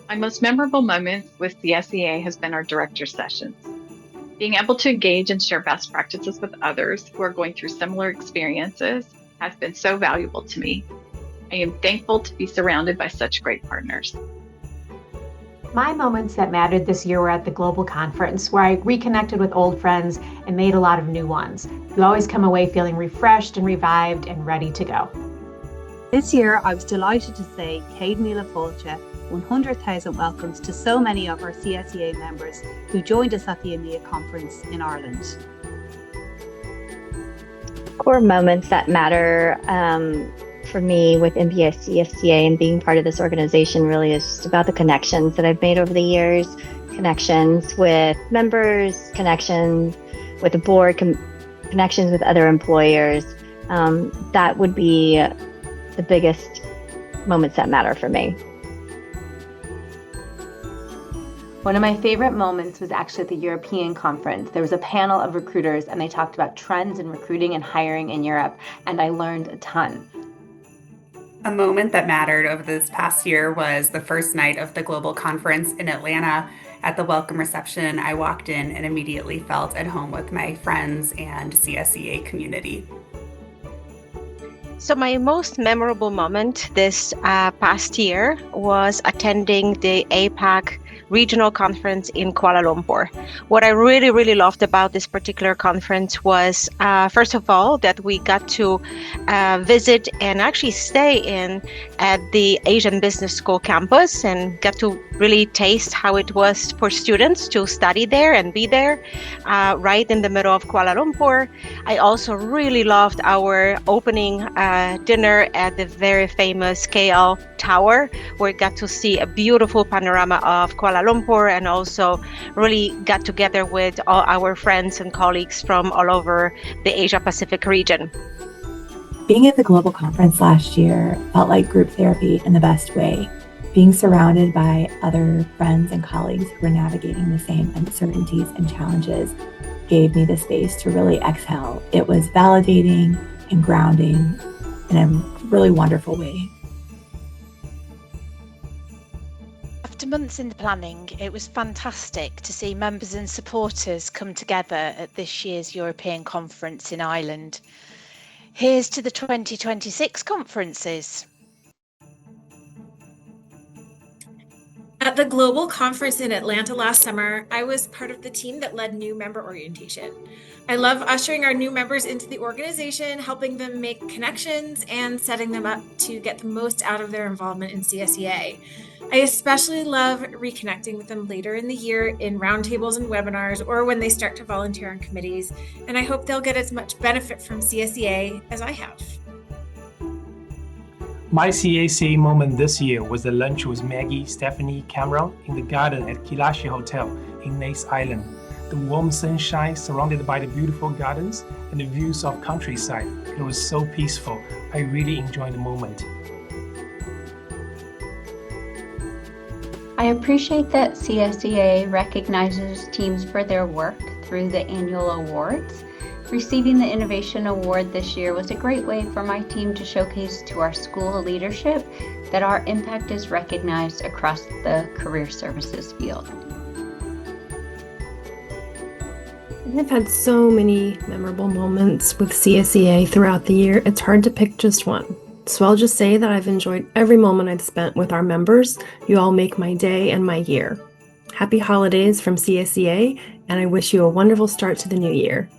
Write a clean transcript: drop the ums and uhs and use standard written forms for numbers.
My most memorable moments with CSEA has been our director sessions. Being able to engage and share best practices with others who are going through similar experiences has been so valuable to me. I am thankful to be surrounded by such great partners. My moments that mattered this year were at the global conference, where I reconnected with old friends and made a lot of new ones. You always come away feeling refreshed and revived and ready to go. This year, I was delighted to say Céad Míle Fáilte, 100,000 welcomes to so many of our CSEA members who joined us at the EMEA conference in Ireland. Core moments that matter for me with MBS CSEA and being part of this organization really is just about the connections that I've made over the years, connections with members, connections with the board, connections with other employers. That would be the biggest moments that matter for me. One of my favorite moments was actually at the European conference. There was a panel of recruiters and they talked about trends in recruiting and hiring in Europe, and I learned a ton. A moment that mattered over this past year was the first night of the global conference in Atlanta. At the welcome reception, I walked in and immediately felt at home with my friends and CSEA community. So my most memorable moment this past year was attending the APAC regional conference in Kuala Lumpur. What I really, really loved about this particular conference was, first of all, that we got to visit and actually stay in at the Asian Business School campus and get to really taste how it was for students to study there and be there right in the middle of Kuala Lumpur. I also really loved our opening dinner at the very famous KL Tower, where we got to see a beautiful panorama of Kuala Lumpur and also really got together with all our friends and colleagues from all over the Asia Pacific region. Being at the global conference last year felt like group therapy in the best way. Being surrounded by other friends and colleagues who were navigating the same uncertainties and challenges gave me the space to really exhale. It was validating and grounding in a really wonderful way. After months in the planning, it was fantastic to see members and supporters come together at this year's European conference in Ireland. Here's to the 2026 conferences. At the global conference in Atlanta last summer, I was part of the team that led new member orientation. I love ushering our new members into the organization, helping them make connections and setting them up to get the most out of their involvement in CSEA. I especially love reconnecting with them later in the year in roundtables and webinars or when they start to volunteer on committees, and I hope they'll get as much benefit from CSEA as I have. My CACA moment this year was the lunch with Maggie, Stephanie, Cameron in the garden at Kilashi Hotel in Nace Island. The warm sunshine surrounded by the beautiful gardens and the views of countryside. It was so peaceful. I really enjoyed the moment. I appreciate that CSEA recognizes teams for their work through the annual awards. Receiving the Innovation Award this year was a great way for my team to showcase to our school leadership that our impact is recognized across the career services field. I've had so many memorable moments with CSEA throughout the year, it's hard to pick just one. So I'll just say that I've enjoyed every moment I've spent with our members. You all make my day and my year. Happy holidays from CSEA, and I wish you a wonderful start to the new year.